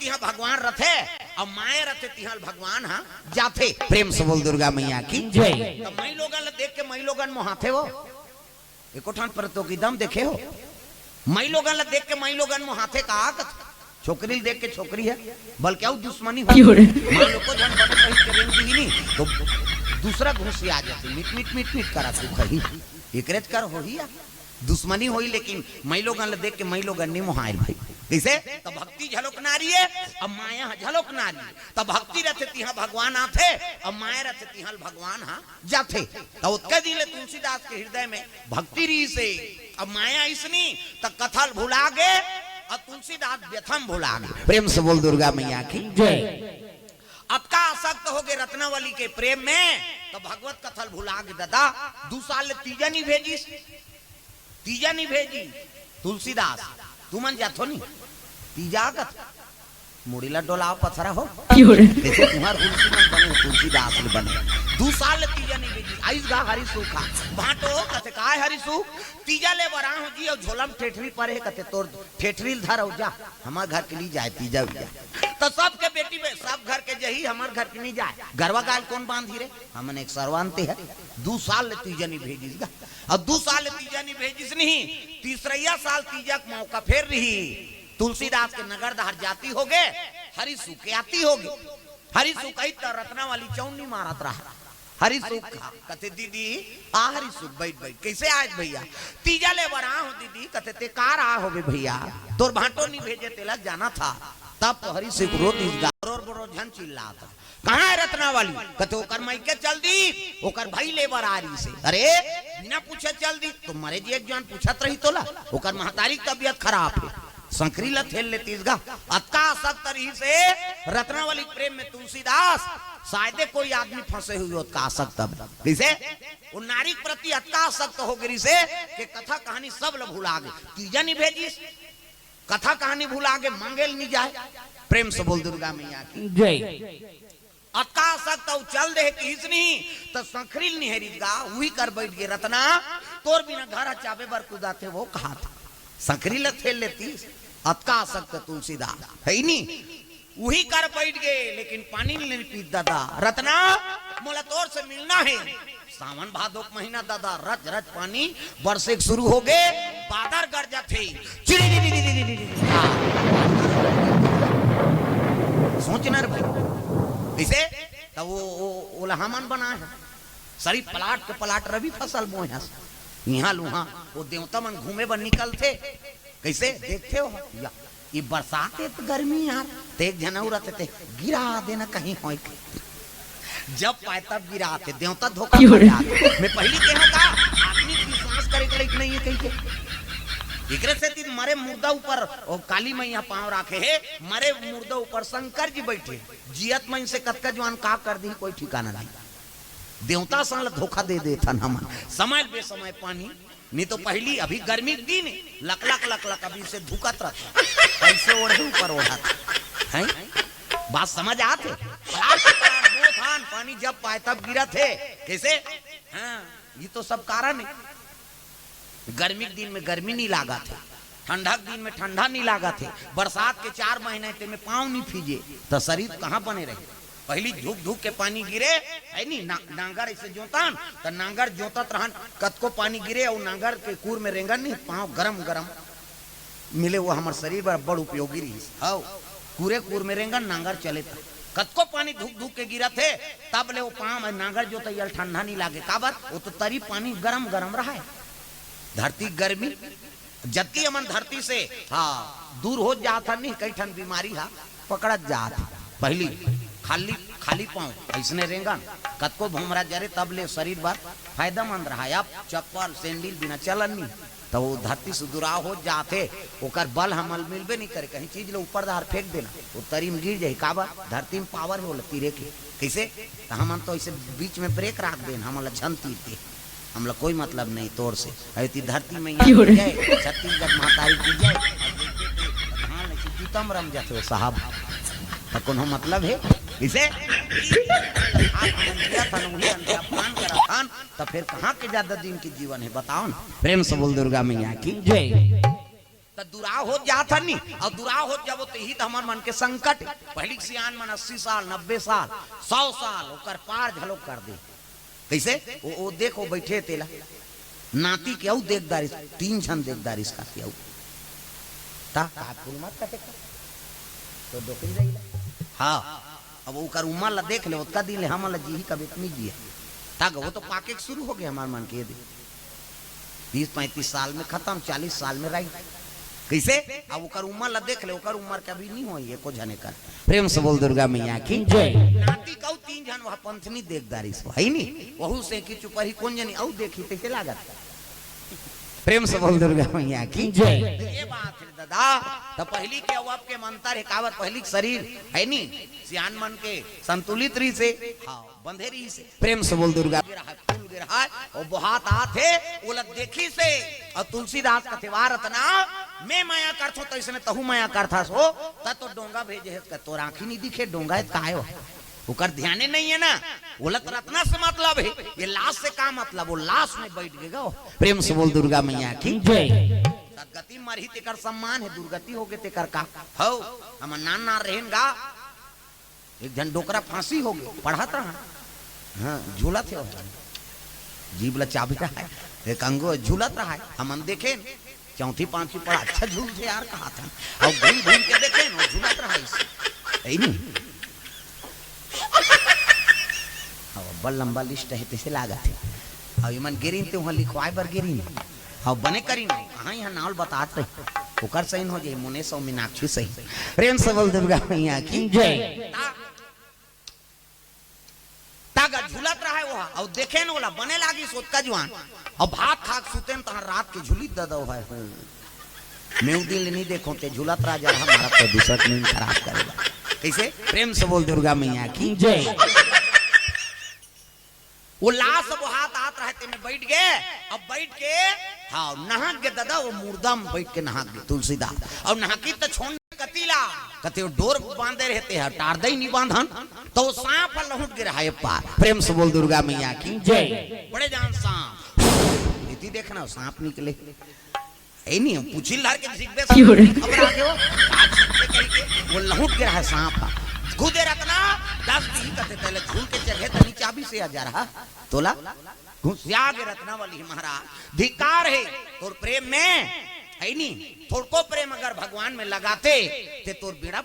तिहा भगवान रथे और माए रथे तिहा भगवान हाँ जाथे। प्रेम से बोल दुर्गा मैया की जय। तो मई लोगन देख के मई लोगन मोहाथे वो एको ठान पर तो की दम देखे हो। मई लोगन देख के मई लोगन मोहाथे का छोकरी देख के छोकरी है बल क्या दुश्मनी हो को धन बने कहीं करेंगी ही नहीं तो दूसरा घुसी आ जाती मिट मिट मिट मिट करा तू कहीं एकरेज कर हो ही दुश्मनी होई। लेकिन मई लोगन देख के मई लोगन नहीं मोहाइल भाई कैसे तो भक्ति झलक नारी है अब माया झलक नारी तो भक्ति रथे तिहा भगवान आथे अब माया रथे तिहा भगवान हाँ जाथे। तो उत्के दिले तुलसीदास के हृदय में भक्ति री से अब माया इसनी तो कथल भुला गे और तुलसीदास व्यथम भुला गे। प्रेम से बोल दुर्गा मैया की जय। अतका आसक्त हो गए रत्नावली के प्रेम में तो भगवत कथल भुला गे दादा 2 साल तीजा नहीं भेजी तुलसीदास तू मन जाथो नहीं तीजा कथ मुड़ीला डोलाव पथरा हो जैसे तुम्हार तुलसीदास बने 2 साल तीजा नहीं भेजी आइस गा हरी सूखा बाटो कथे काय हरी सूख तीजा ले बरा हो जी और झोलम ठेठरी पर है कथे तोर ठेठरी धर हो जा हमार घर के लिए जाए तीजा तो सबके बेटी में सब घर के जही हमार घर के नहीं जाए गरवा गाल कौन बांधी रे हमने एक सरवानते है 2 साल तीजा नहीं भेजिस और 2 साल तीजा नहीं भेजिस नहीं तीसरा साल तीजा मौका फेर रही तुलसीदास के नगर दहर जाती हो गए हरी सूखे आती होगी हरी सूखई तो रत्नावली चौनी मारत रहा हरी सूख कथे दीदी आ हरी सूख बैठ कैसे आज भैया तीजा ले बरा हो दीदी कथे ते कार आ हो भैया तोर भाटो नहीं भेजे तेला जाना था तब तो हरी सूख रोती बरो झन चिल्लाता कहाँ है रत्नावली कथे ओकर मई के चल दी ओकर भाई ले बर आ रही से अरे बिना पूछे चल दी तो मरे जी एक जन पूछत रही तोला ओकर महतारी की तबीयत खराब है संकरी ला थेल लेती इसगा अतका सख्त रही से रत्नावली प्रेम में तुलसीदास शायद कोई आदमी फंसे हुए अतका सख्त कैसे वो नारी प्रति अतका सख्त हो गई से कि कथा कहानी सब लोग भुला गए तीजा नहीं भेजी कथा कहानी भुला गए मांगेल नहीं जाए। प्रेम से बोल दुर्गा मैया की जय। अतका सख्त चल दे किसनी तो संखरील निहरी गा वही कर बैठ गए रत्ना तोर बिना घर चाबे बर कुदा थे वो कहा था संखरील थेल लेती अतका सख्त तुलसीदास है नहीं वही कर बैठ गए लेकिन पानी नहीं पी दादा रत्ना मोला तोर से मिलना है सावन भादो महीना दादा रज रज पानी बरसे शुरू हो गए बादर गरजा थे सोचना भाई इसे तो वो लहामन बना है सरी पलाट के पलाट रवि फसल बोया यहाँ लुहा वो देवता मन घूमे बर निकलते कैसे देखते हो या ये बरसात है तो गर्मी यार तेज जनौरत थे गिरा देना कहीं हो जब पाए तब गिराते देवता धोखा मैं पहली कहूँ का आदमी विश्वास करे लायक नहीं है कहीं के एकरे से मरे मुर्दा ऊपर और काली मैया पांव रखे है मरे मुर्दा ऊपर शंकर जी बैठे जियत में से कतका जवान का कर दी कोई ठिकाना नहीं देवता साल धोखा दे देता हम समय बेसमय पानी नहीं तो पहली अभी गर्मी दिन लक लक लक लक अभी से धुकत रहता ऐसे ओढ़े ऊपर ओढ़ा है बात समझ आते पानी जब पाए तब गिरा थे कैसे हाँ ये तो सब कारण है गर्मी के दिन में गर्मी नहीं लागा थे ठंडा के दिन में ठंडा नहीं लागा थे बरसात के 4 महीने में पाँव नहीं फीजे तो शरीर कहाँ बने रहे पहली धूप धूप के पानी गिरे है नहीं नांगर ऐसे जोतान तो नांगर जोतत रहन कतको पानी गिरे और नांगर के कूर में रेंगन नहीं पाँव गरम गरम मिले वो हमारे शरीर पर बड़ उपयोगी रही हाँ पूरे कूर में रेंगन नांगर चले था कतको पानी धूप धूप के गिरा थे तब ले वो पाँव नांगर जोता यल ठंडा नहीं लागे काबर वो तो तरी पानी गरम गरम रहा है धरती गर्मी जबकि अमन धरती से हाँ दूर हो जाता नहीं कई ठन बीमारी हा पकड़त जात पहली खाली खाली पाँव ऐसने रेंगन कतको भूमरा जरे तब ले शरीर भर फायदेमंद रहा अब चप्पल सैंडल बिना चलन नहीं तो वो धरती से दुराव हो जाते ओकर बल हमल मिलबे नहीं करे कहीं चीज ले ऊपर दार फेंक देना वो तरी में गिर जाये काबर धरती में पावर हो तीरे के कैसे तो हम तो ऐसे बीच में ब्रेक रख देना हम झन तीरते हम लोग कोई मतलब नहीं तोड़ से अति धरती में छत्तीसगढ़ महातारी की जाए जूतम रम जाते साहब तो कोनो मतलब है इसे तो फिर कहाँ के ज्यादा दिन की जीवन है बताओ ना। प्रेम से बोल दुर्गा मैया की जय। तो दुरा हो जाता नहीं और दुरा हो जब तो ही तो हमार मन के संकट पहली सियान मन 80 साल 90 साल 100 साल ओकर पार झलोक कर दे कैसे वो देखो बैठे तेला नाती के आऊ देखदारी 3 जन देखदारी इसका के आऊ ता फूल मत कटे तो दोकिन जाइला हां अब ओकर उमर ला देख ले ओतका दिन ले हमला जी ही कभी इतनी जी ताग वो तो पाके शुरू हो गया हमार मन के दे 20-35 साल में खत्म 40 साल में रही कैसे अब ओकर उम्र ला देख ले ओकर उम्र कभी नहीं होई एको जने कर प्रेम से बोल दुर्गा मैया की जय नाती कऊ 3 जन वह पंथनी देखदारी सो है नी वहु से की चुप ही कौन जनी औ देखी ते लागत प्रेम से बोल दुर्गा मैया की जय ये बात है दादा तो पहली के अब के मंत्र है कावत पहली शरीर है नी सियान मन के संतुलित री से हां बंधेरी से प्रेम से बोल दुर्गा फूल गिरा और बहुत आथे उलट देखी से और तुलसीदास का त्योहार रतना मैं माया करथो तो इसने तहु माया करथा सो त तो डोंगा भेजे है तो आंखी नहीं दिखे डोंगा है काहे हो ओकर ध्यान नहीं है ना उलट रत्ना से मतलब है ये लाश से का मतलब वो लाश में बैठ गएगा प्रेम से बोल दुर्गा मैया की जय सदगति मरही तेकर सम्मान है दुर्गति हो गए तेकर का हो हम नान ना रहेगा एक जन डोकरा फांसी हो गई पढ़ाता रहा हाँ झूला थे जीव ला चाबी रहा है एक अंगो झूलत रहा है हम देखे चौथी पांचवी पढ़ा अच्छा झूल थे यार कहा था और घूम घूम के देखे ना झूलत रहा है नहीं बड़ लंबा लिस्ट है तैसे लागत है और इमन गिरीन ते वहां लिखवाए बर गिरीन और बने करीन कहां यहां नाल बतात रहे ओकर सही हो जाए मुने सौ मीनाक्षी सही प्रेम से बोल दुर्गा मैया की जय तागा झूलत रहा है वहां और देखे न वाला बने लागी सोतका जवान और भात खाक सुते न तहां रात के झूली ददो है मैं दिन नहीं देखो ते झूलत रहा जा हमारा तो दूसरा नींद खराब करेगा कैसे प्रेम से बोल दुर्गा मैया की जय वो लाश वो हाथ आत रहते में बैठ गए अब बैठ के हाँ नहा के दादा वो मुर्दा में बैठ के नहा गए तुलसीदास और नहा की तो छोड़ कतीला कते डोर बांधे रहते हैं टार दई नहीं बांधन तो वो सांप लहुट गिरा है पार प्रेम से बोल दुर्गा मैया की जय बड़े जान सांप इति देखना सांप निकले ए नहीं हम पूछी लार के जिग्बे खबर आ गयो आज कह के वो लहुट गिरा है सांप खुदे रखना 10 दिन करते पहले झूल के जगह तनी चाबी से आ जा रहा तोला घुसिया के रत्ना वाली महाराज धिकार है तोर प्रेम में है नहीं थोड़को प्रेम अगर भगवान में लगाते ते तोर बेड़ा